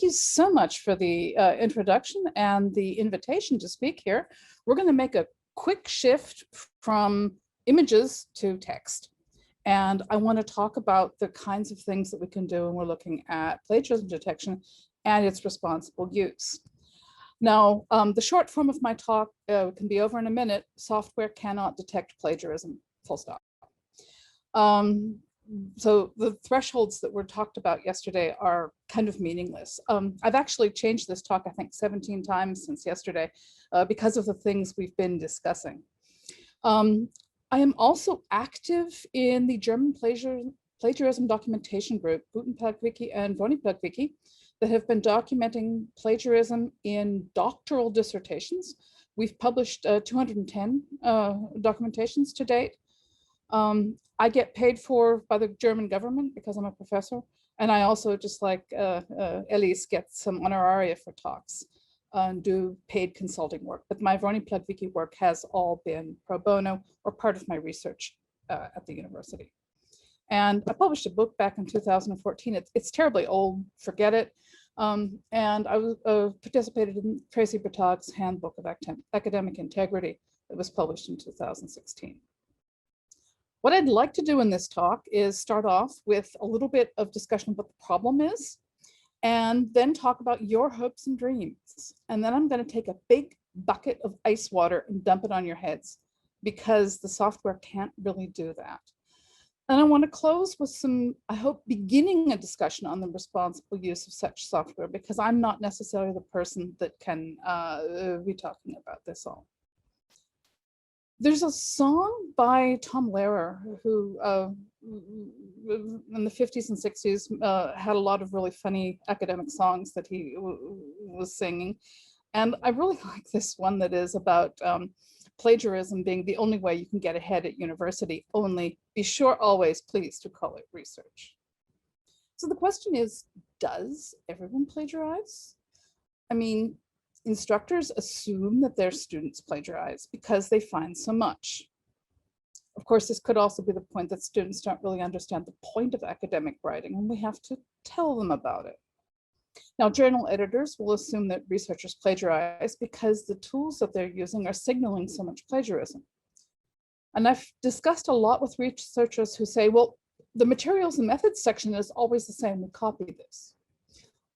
thank you so much for the introduction and the invitation to speak here. We're going to make a quick shift from images to text. And I want to talk about the kinds of things that we can do when we're looking at plagiarism detection and its responsible use. Now, the short form of my talk can be over in a minute. Software cannot detect plagiarism, full stop. So the thresholds that were talked about yesterday are kind of meaningless. I've actually changed this talk, I think 17 times since yesterday, because of the things we've been discussing. I am also active in the German plagiarism documentation group, Gutenberg-Wiki and Wiki, that have been documenting plagiarism in doctoral dissertations. We've published 210 documentations to date. I get paid for by the German government because I'm a professor. And I also, just like Elise, get some honoraria for talks and do paid consulting work. But my Wiki work has all been pro bono or part of my research at the university. And I published a book back in 2014. It's terribly old, forget it. And I participated in Tracy Bertag's Handbook of Academic Integrity that was published in 2016. What I'd like to do in this talk is start off with a little bit of discussion of what the problem is, and then talk about your hopes and dreams. And then I'm going to take a big bucket of ice water and dump it on your heads, because the software can't really do that. And I want to close with some, I hope, beginning a discussion on the responsible use of such software, because I'm not necessarily the person that can be talking about this all. There's a song by Tom Lehrer, who in the 50s and 60s had a lot of really funny academic songs that he was singing. And I really like this one that is about plagiarism being the only way you can get ahead at university, only be sure always, please, to call it research. So the question is, does everyone plagiarize? I mean, instructors assume that their students plagiarize because they find so much. Of course, this could also be the point that students don't really understand the point of academic writing, and we have to tell them about it. Now, journal editors will assume that researchers plagiarize because the tools that they're using are signaling so much plagiarism. And I've discussed a lot with researchers who say, well, the materials and methods section is always the same, we copy this.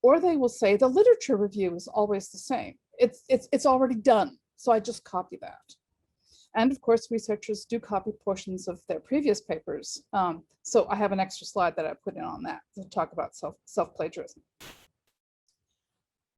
Or they will say the literature review is always the same. It's already done, so I just copy that. And of course, researchers do copy portions of their previous papers. So I have an extra slide that I put in on that to talk about self-plagiarism.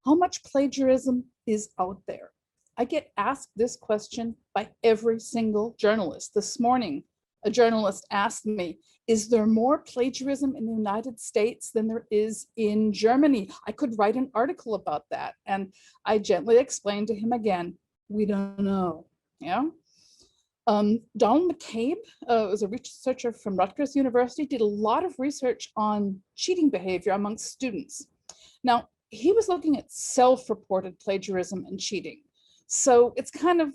How much plagiarism is out there? I get asked this question by every single journalist. This morning, a journalist asked me, is there more plagiarism in the United States than there is in Germany? I could write an article about that. And I gently explained to him again, we don't know. Yeah. Donald McCabe was a researcher from Rutgers University, did a lot of research on cheating behavior amongst students. Now, he was looking at self-reported plagiarism and cheating. So it's kind of,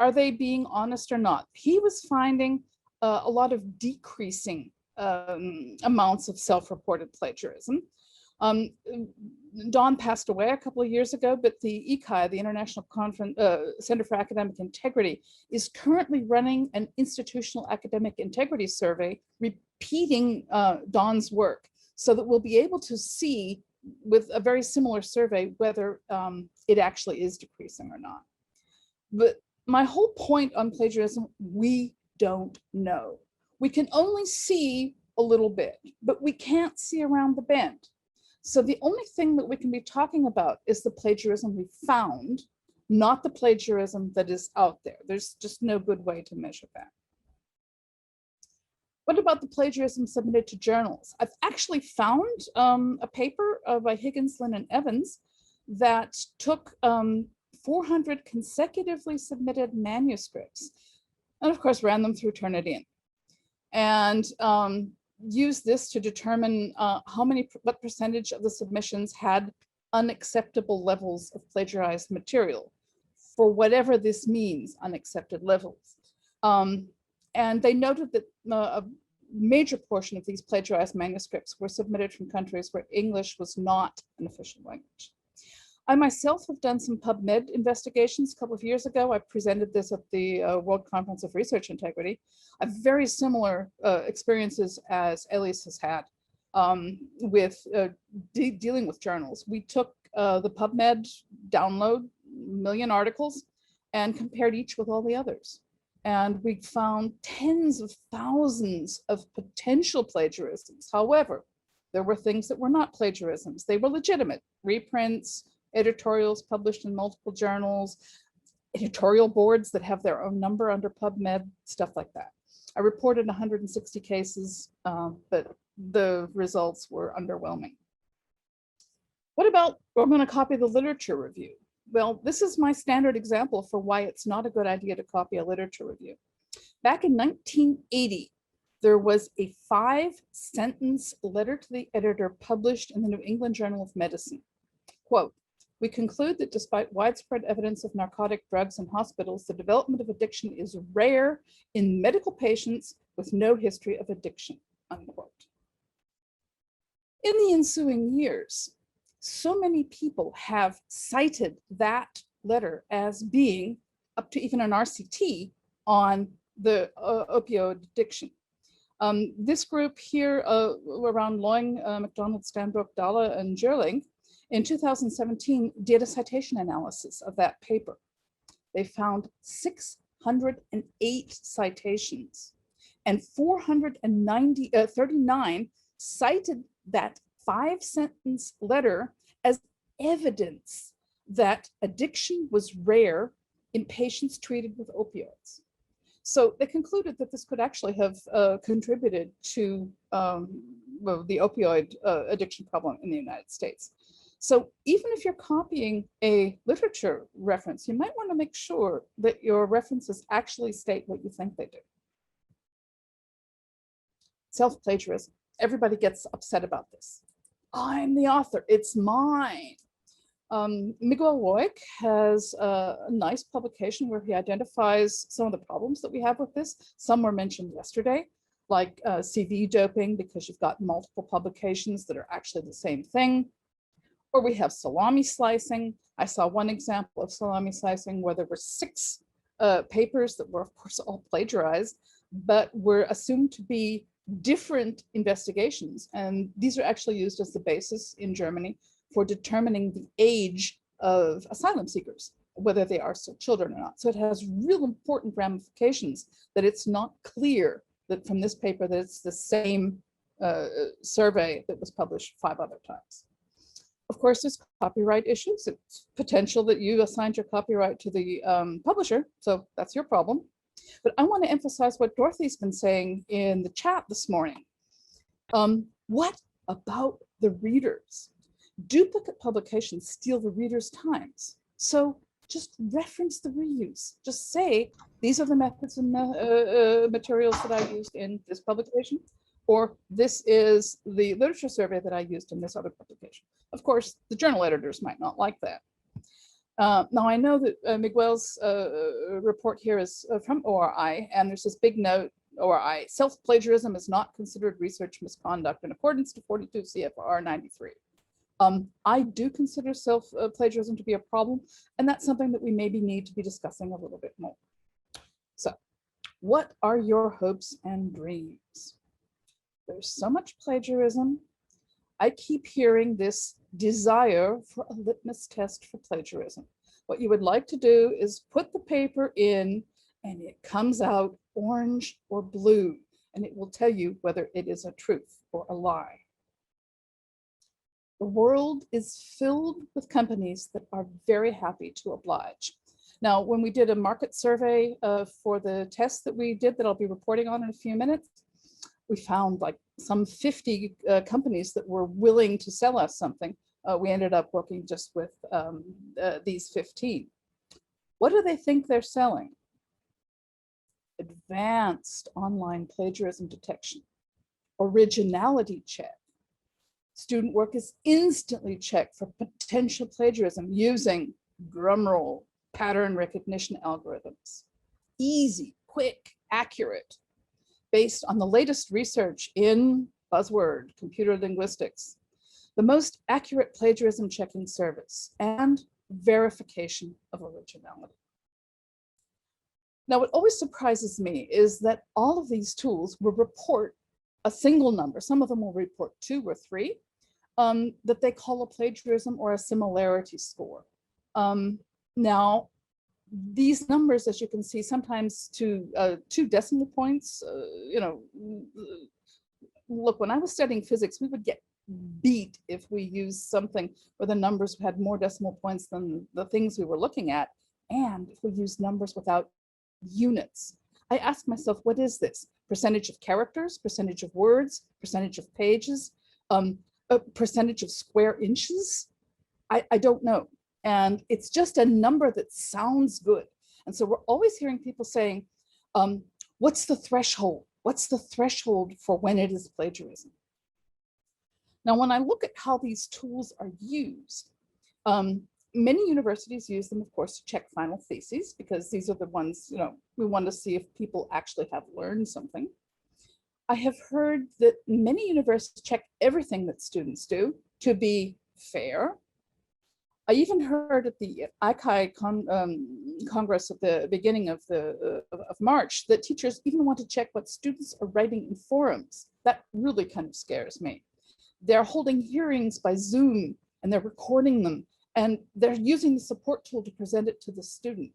are they being honest or not? He was finding a lot of decreasing amounts of self-reported plagiarism. Don passed away a couple of years ago, but the ICAI, the International Center for Academic Integrity, is currently running an institutional academic integrity survey repeating Don's work, so that we'll be able to see with a very similar survey whether it actually is decreasing or not. But my whole point on plagiarism, we don't know. We can only see a little bit, but we can't see around the bend. So the only thing that we can be talking about is the plagiarism we found, not the plagiarism that is out there. There's just no good way to measure that. What about the plagiarism submitted to journals? I've actually found a paper by Higgins, Lynn, and Evans that took 400 consecutively submitted manuscripts, and of course ran them through Turnitin, and used this to determine what percentage of the submissions had unacceptable levels of plagiarized material, for whatever this means, unaccepted levels. And they noted that major portion of these plagiarized manuscripts were submitted from countries where English was not an official language. I myself have done some PubMed investigations a couple of years ago. I presented this at the World Conference of Research Integrity. I have very similar experiences as Elise has had with dealing with journals. We took the PubMed download, million articles, and compared each with all the others. And we found tens of thousands of potential plagiarisms. However, there were things that were not plagiarisms. They were legitimate reprints, editorials published in multiple journals, editorial boards that have their own number under PubMed, stuff like that. I reported 160 cases, but the results were underwhelming. What about, we're going to copy the literature review? Well, this is my standard example for why it's not a good idea to copy a literature review. Back in 1980, there was a 5-sentence letter to the editor published in the New England Journal of Medicine. Quote, "We conclude that despite widespread evidence of narcotic drugs in hospitals, the development of addiction is rare in medical patients with no history of addiction," unquote. In the ensuing years, so many people have cited that letter as being up to even an RCT on the opioid addiction. This group here around Loing, McDonald, Stanbrook, Dalla, and Gerling in 2017 did a citation analysis of that paper. They found 608 citations and 439 cited that 5-sentence letter as evidence that addiction was rare in patients treated with opioids. So they concluded that this could actually have contributed to well, the opioid addiction problem in the United States. So even if you're copying a literature reference, you might want to make sure that your references actually state what you think they do. Self-plagiarism. Everybody gets upset about this. I'm the author, it's mine. Miguel Loic has a nice publication where he identifies some of the problems that we have with this. Some were mentioned yesterday, like CV doping, because you've got multiple publications that are actually the same thing. Or we have salami slicing. I saw one example of salami slicing where there were 6 papers that were, of course, all plagiarized, but were assumed to be different investigations. And these are actually used as the basis in Germany for determining the age of asylum seekers, whether they are still children or not. So it has real important ramifications that it's not clear that from this paper that it's the same survey that was published 5 other times. Of course, there's copyright issues. It's potential that you assigned your copyright to the publisher, so that's your problem. But I want to emphasize what Dorothy's been saying in the chat this morning. What about the readers? Duplicate publications steal the readers' times. So just reference the reuse. Just say, these are the methods and materials that I used in this publication, or this is the literature survey that I used in this other publication. Of course, the journal editors might not like that. Now, I know that Miguel's report here is from ORI, and there's this big note, ORI, self-plagiarism is not considered research misconduct in accordance to 42 CFR 93. I do consider self-plagiarism to be a problem, and that's something that we maybe need to be discussing a little bit more. So, what are your hopes and dreams? There's so much plagiarism. I keep hearing this desire for a litmus test for plagiarism. What you would like to do is put the paper in and it comes out orange or blue, and it will tell you whether it is a truth or a lie. The world is filled with companies that are very happy to oblige. Now, when we did a market survey for the test that we did that I'll be reporting on in a few minutes, we found like some 50 companies that were willing to sell us something. We ended up working just with these 15. What do they think they're selling? Advanced online plagiarism detection, originality check. Student work is instantly checked for potential plagiarism using, drumroll, pattern recognition algorithms. Easy, quick, accurate. based on the latest research in buzzword, computer linguistics, the most accurate plagiarism checking service and verification of originality. Now, what always surprises me is that all of these tools will report a single number. Some of them will report 2 or 3 that they call a plagiarism or a similarity score. Now, these numbers, as you can see, sometimes to 2 decimal points, you know, look, when I was studying physics, we would get beat if we used something where the numbers had more decimal points than the things we were looking at, and if we used numbers without units. I asked myself, what is this? Percentage of characters, percentage of words, percentage of pages, a percentage of square inches? I don't know. And it's just a number that sounds good. And so we're always hearing people saying, what's the threshold? What's the threshold for when it is plagiarism? Now, when I look at how these tools are used, many universities use them, of course, to check final theses, because these are the ones, you know, we want to see if people actually have learned something. I have heard that many universities check everything that students do to be fair. I even heard at the CRI-CONF Congress at the beginning of March that teachers even want to check what students are writing in forums. That really kind of scares me. They're holding hearings by Zoom and they're recording them, and they're using the support tool to present it to the student.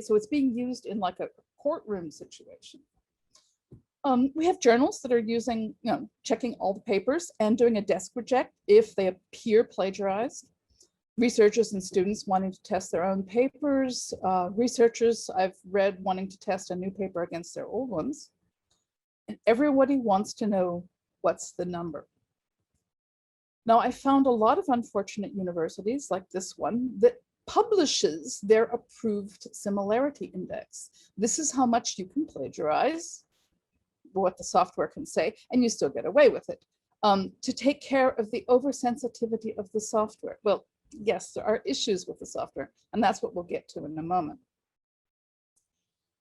So it's being used in like a courtroom situation. We have journals that are using, you know, checking all the papers and doing a desk reject if they appear plagiarized. Researchers and students wanting to test their own papers. Researchers I've read wanting to test a new paper against their old ones. And everybody wants to know what's the number. Now, I found a lot of unfortunate universities like this one that publishes their approved similarity index. This is how much you can plagiarize, what the software can say, and you still get away with it. To take care of the oversensitivity of the software. Well, yes, there are issues with the software, and that's what we'll get to in a moment.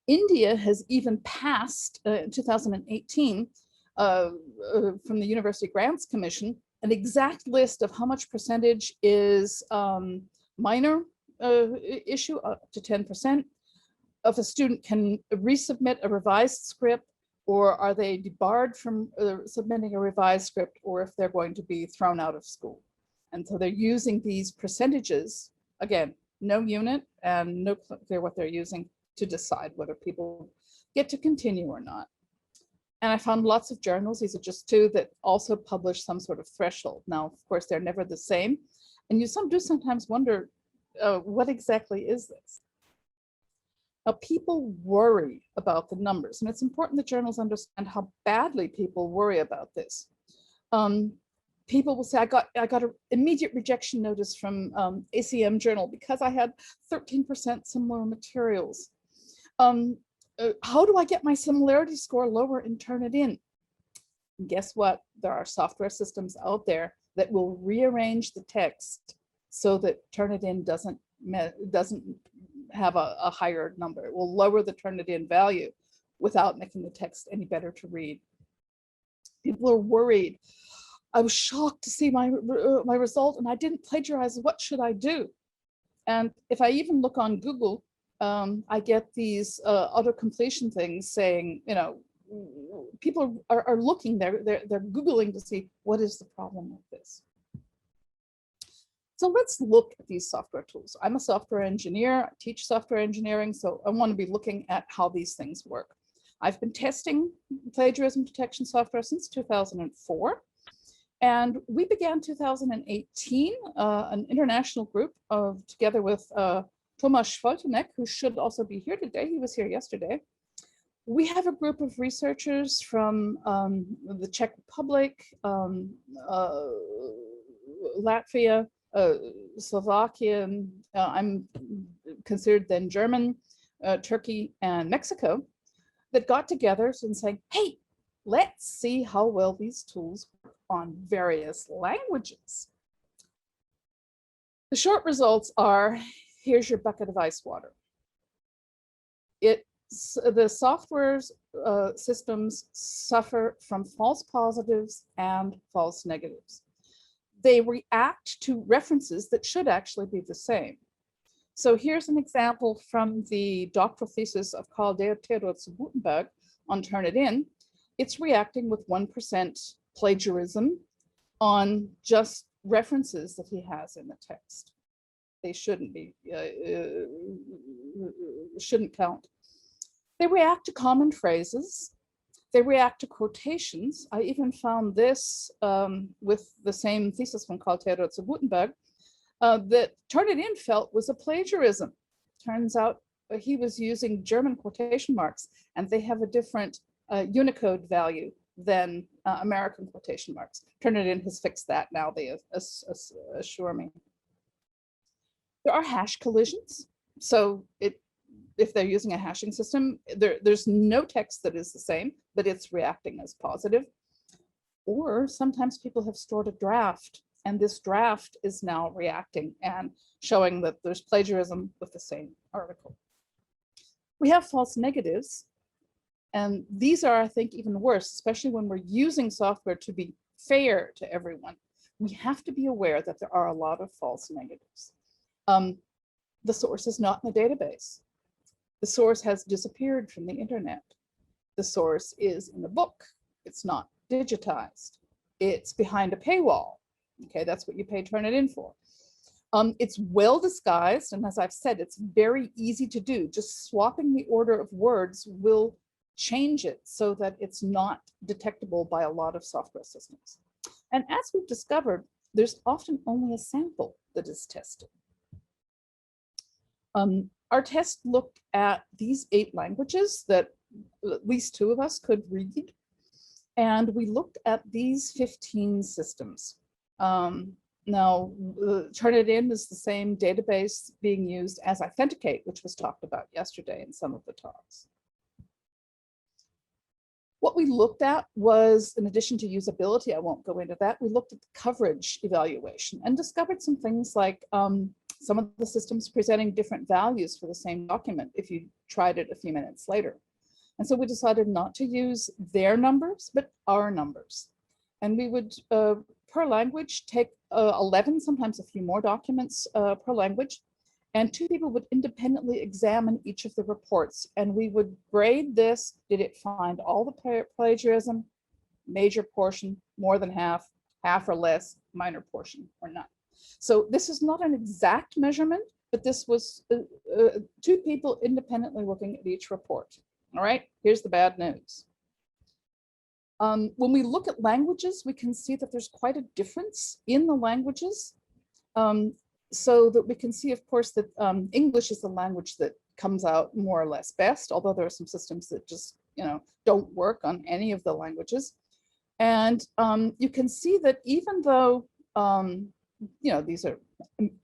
India has even passed, in 2018, from the University Grants Commission, an exact list of how much percentage is minor issue, up to 10%. If a student can resubmit a revised script, or are they debarred from submitting a revised script, or if they're going to be thrown out of school. And so they're using these percentages, again, no unit and no clear what they're using to decide whether people get to continue or not. And I found lots of journals, these are just 2, that also publish some sort of threshold. Now, of course, they're never the same. And you do sometimes wonder, what exactly is this? Now, people worry about the numbers, and it's important that journals understand how badly people worry about this. People will say, I got an immediate rejection notice from ACM Journal because I had 13% similar materials. How do I get my similarity score lower and turn it in? And guess what? There are software systems out there that will rearrange the text so that Turnitin doesn't have a higher number. It will lower the Turnitin value without making the text any better to read. People are worried. I was shocked to see my result and I didn't plagiarize. What should I do? And if I even look on Google, I get these auto-completion things saying, you know, people are looking, they're Googling to see what is the problem with this. So let's look at these software tools. I'm a software engineer, I teach software engineering, so I want to be looking at how these things work. I've been testing plagiarism detection software since 2004. And we began 2018, an international group together with Thomas Schwolteneck, who should also be here today. He was here yesterday. We have a group of researchers from the Czech Republic, Latvia, Slovakia, I'm considered then German, Turkey, and Mexico, that got together and saying, hey, let's see how well these tools work on various languages. The short results are, here's your bucket of ice water. It The software's systems suffer from false positives and false negatives. They react to references that should actually be the same. So here's an example from the doctoral thesis of Carl Theodor zu Gutenberg on Turnitin. It's reacting with 1% plagiarism on just references that he has in the text. They shouldn't be, shouldn't count. They react to common phrases. They react to quotations. I even found this with the same thesis from Carl Theodor zu Gutenberg that Turnitin felt was a plagiarism. Turns out he was using German quotation marks, and they have a different Unicode value than American quotation marks. Turnitin has fixed that now, they assure me. There are hash collisions. So if they're using a hashing system, there's no text that is the same, but it's reacting as positive. Or sometimes people have stored a draft, and this draft is now reacting and showing that there's plagiarism with the same article. We have false negatives, and these are, I think, even worse, especially when we're using software to be fair to everyone. We have to be aware that there are a lot of false negatives. The source is not in the database. The source has disappeared from the internet. The source is in a book. It's not digitized. It's behind a paywall. Okay, that's what you pay Turnitin for. It's well disguised, and as I've said, it's very easy to do. Just swapping the order of words will change it so that it's not detectable by a lot of software systems. And as we've discovered, there's often only a sample that is tested. Our test looked at these 8 languages that at least 2 of us could read, and we looked at these 15 systems. Now, Turnitin is the same database being used as Authenticate, which was talked about yesterday in some of the talks. What we looked at was, in addition to usability, I won't go into that, we looked at the coverage evaluation and discovered some things like some of the systems presenting different values for the same document if you tried it a few minutes later. And so we decided not to use their numbers, but our numbers. And we would, per language, take 11, sometimes a few more documents per language, and 2 people would independently examine each of the reports, and we would grade this. Did it find all the plagiarism, major portion, more than half or less, minor portion, or none? So this is not an exact measurement, but this was 2 people independently looking at each report. All right, here's the bad news. When we look at languages, we can see that there's quite a difference in the languages. So that we can see, of course, that English is the language that comes out more or less best, although there are some systems that just, don't work on any of the languages. And you can see that even though, these are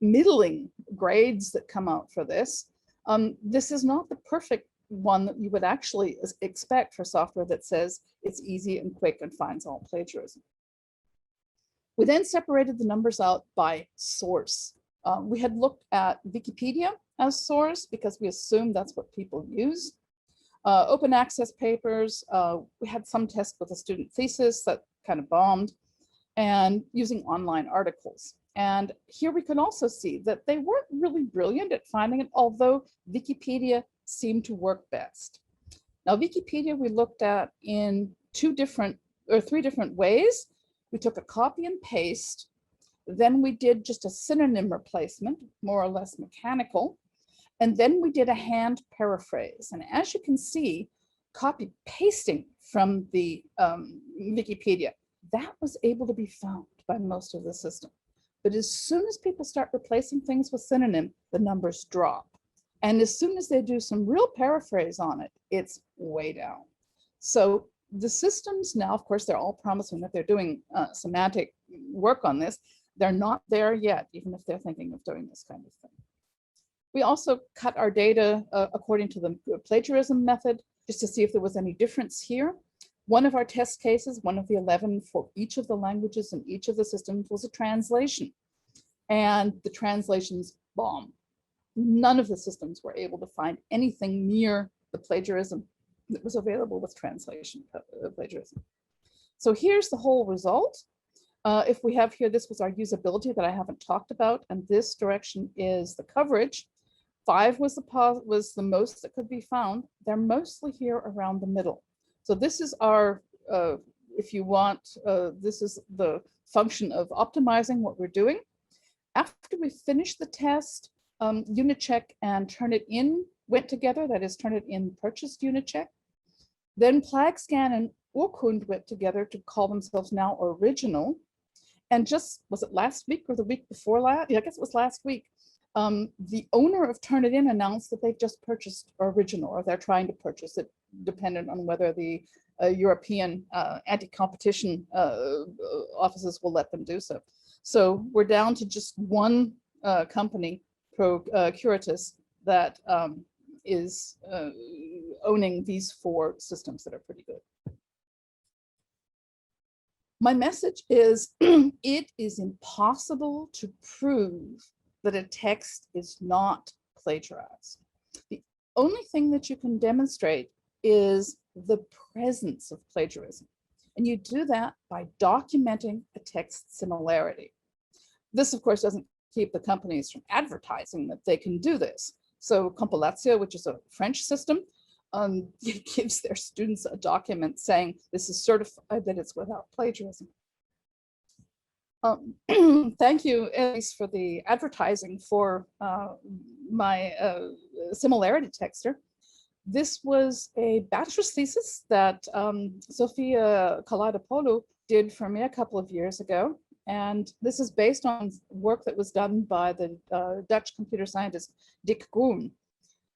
middling grades that come out for this, this is not the perfect one that you would actually expect for software that says it's easy and quick and finds all plagiarism. We then separated the numbers out by source. We had looked at Wikipedia as source because we assumed that's what people use. Open access papers, we had some tests with a student thesis that kind of bombed, and using online articles. And here we can also see that they weren't really brilliant at finding it, although Wikipedia seemed to work best. Now, Wikipedia we looked at in 3 different ways. We took a copy and paste, then we did just a synonym replacement, more or less mechanical, and then we did a hand paraphrase. And as you can see, copy pasting from the Wikipedia, that was able to be found by most of the system. But as soon as people start replacing things with synonym, the numbers drop. And as soon as they do some real paraphrase on it, it's way down. So the systems now, of course, they're all promising that they're doing semantic work on this. They're not there yet, even if they're thinking of doing this kind of thing. We also cut our data according to the plagiarism method, just to see if there was any difference here. One of our test cases, one of the 11 for each of the languages and each of the systems, was a translation. And the translations bombed. None of the systems were able to find anything near the plagiarism that was available with translation plagiarism. So here's the whole result. If we have here, this was our usability that I haven't talked about, and this direction is the coverage. 5 was the most that could be found. They're mostly here around the middle. So this is our, if you want, this is the function of optimizing what we're doing. After we finish the test, unit check and Turnitin went together, that is Turnitin purchased unit check. Then PlagScan and Urkund went together to call themselves now original. And just, was it last week or the week before last? Yeah, I guess it was last week. The owner of Turnitin announced that they've just purchased original, or they're trying to purchase it, dependent on whether the European anti-competition offices will let them do so. So we're down to just one company, Procuratus, that is owning these 4 systems that are pretty good. My message is, it is impossible to prove that a text is not plagiarized. The only thing that you can demonstrate is the presence of plagiarism. And you do that by documenting a text similarity. This, of course, doesn't keep the companies from advertising that they can do this. So Compilatio, which is a French system, it gives their students a document saying this is certified that it's without plagiarism. Thank you, Elise, for the advertising for my similarity texter. This was a bachelor's thesis that Sofia Kaladopoulou did for me a couple of years ago. And this is based on work that was done by the Dutch computer scientist Dick Groen.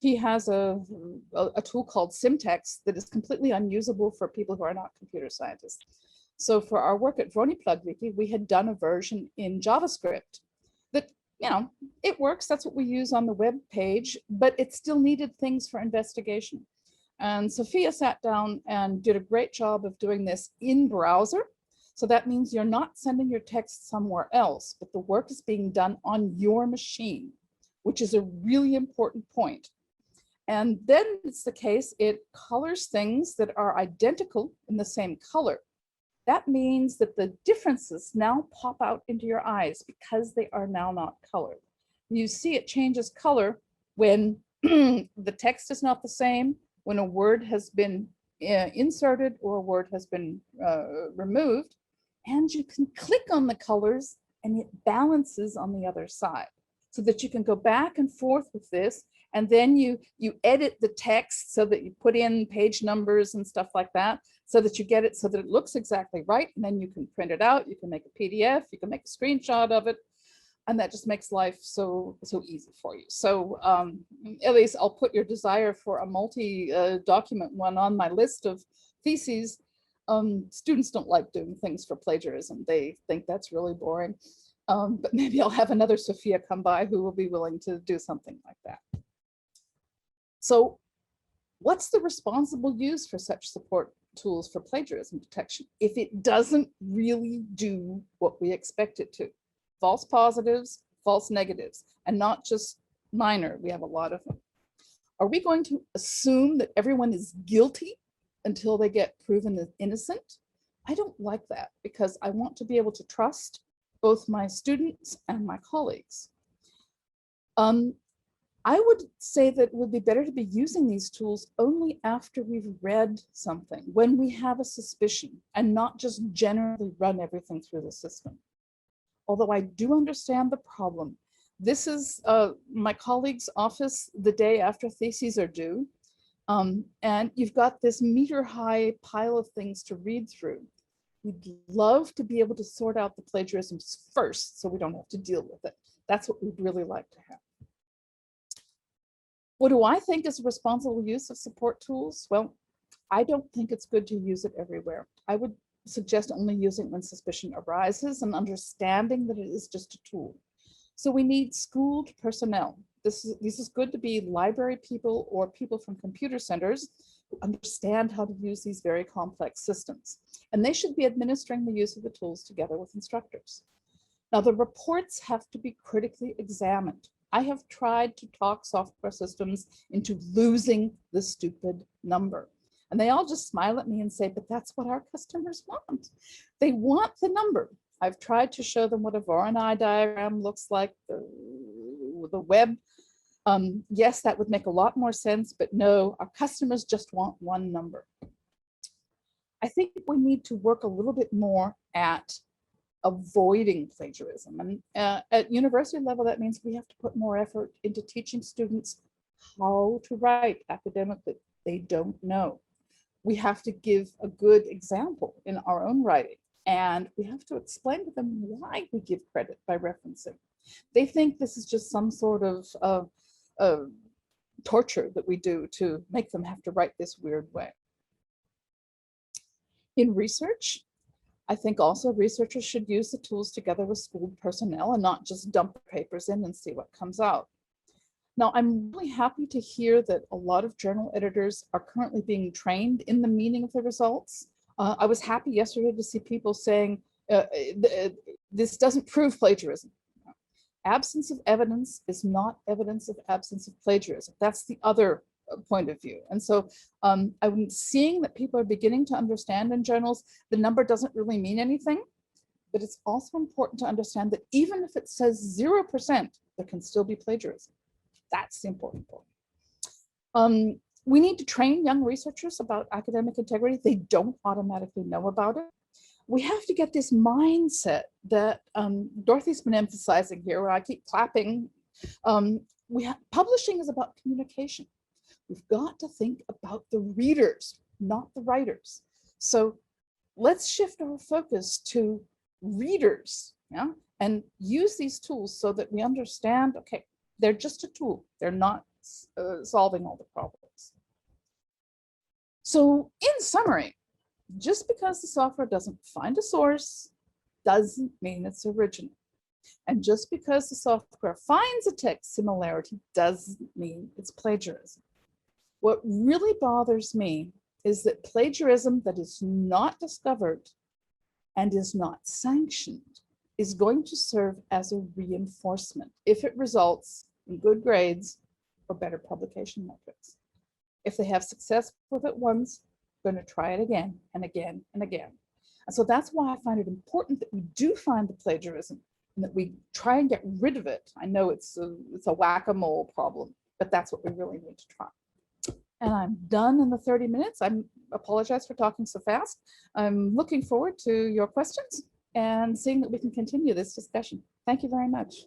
He has a tool called Simtex that is completely unusable for people who are not computer scientists. So for our work at VroniPlugWiki, we had done a version in JavaScript that, you know, it works. That's what we use on the web page, but it still needed things for investigation. And Sophia sat down and did a great job of doing this in browser. So that means you're not sending your text somewhere else, but the work is being done on your machine, which is a really important point. And then it's the case, it colors things that are identical in the same color. That means that the differences now pop out into your eyes because they are now not colored. You see it changes color when the text is not the same, when a word has been inserted or a word has been removed, and you can click on the colors and it balances on the other side so that you can go back and forth with this. And then you edit the text so that you put in page numbers and stuff like that, so that you get it so that it looks exactly right. And then you can print it out, you can make a PDF, you can make a screenshot of it. And that just makes life so easy for you. So Elise, I'll put your desire for a multi-document one on my list of theses. Students don't like doing things for plagiarism. They think that's really boring. But maybe I'll have another Sophia come by who will be willing to do something like that. So what's the responsible use for such support tools for plagiarism detection if it doesn't really do what we expect it to? False positives, false negatives, and not just minor. We have a lot of them. Are we going to assume that everyone is guilty until they get proven innocent? I don't like that, because I want to be able to trust both my students and my colleagues. I would say that it would be better to be using these tools only after we've read something, when we have a suspicion, and not just generally run everything through the system. Although I do understand the problem. This is my colleague's office the day after theses are due. And you've got this meter-high pile of things to read through. We'd love to be able to sort out the plagiarisms first so we don't have to deal with it. That's what we'd really like to have. What do I think is a responsible use of support tools? Well, I don't think it's good to use it everywhere. I would suggest only using it when suspicion arises and understanding that it is just a tool. So we need schooled personnel. This is good to be library people or people from computer centers who understand how to use these very complex systems. And they should be administering the use of the tools together with instructors. Now, the reports have to be critically examined. I have tried to talk software systems into losing the stupid number. And they all just smile at me and say, but that's what our customers want. They want the number. I've tried to show them what a Voronoi diagram looks like, the web. Yes, that would make a lot more sense, but no, our customers just want one number. I think we need to work a little bit more at avoiding plagiarism. And at university level, that means we have to put more effort into teaching students how to write academically. They don't know. We have to give a good example in our own writing, and we have to explain to them why we give credit by referencing. They think this is just some sort of torture that we do to make them have to write this weird way. In research, I think also researchers should use the tools together with schooled personnel and not just dump papers in and see what comes out. Now, I'm really happy to hear that a lot of journal editors are currently being trained in the meaning of the results. I was happy yesterday to see people saying, this doesn't prove plagiarism. Absence of evidence is not evidence of absence of plagiarism. That's the other point of view. And so I'm seeing that people are beginning to understand in journals, the number doesn't really mean anything, but it's also important to understand that even if it says 0%, there can still be plagiarism. That's the important point. We need to train young researchers about academic integrity. They don't automatically know about it. We have to get this mindset that Dorothy's been emphasizing here, where I keep clapping. Publishing is about communication. We've got to think about the readers, not the writers. So let's shift our focus to readers, yeah, and use these tools so that we understand, okay, they're just a tool. They're not solving all the problems. So in summary, just because the software doesn't find a source doesn't mean it's original. And just because the software finds a text similarity doesn't mean it's plagiarism. What really bothers me is that plagiarism that is not discovered and is not sanctioned is going to serve as a reinforcement if it results in good grades or better publication metrics. If they have success with it once, they're going to try it again and again and again. And so that's why I find it important that we do find the plagiarism and that we try and get rid of it. I know it's a whack-a-mole problem, but that's what we really need to try. And I'm done in the 30 minutes. I apologize for talking so fast. I'm looking forward to your questions and seeing that we can continue this discussion. Thank you very much.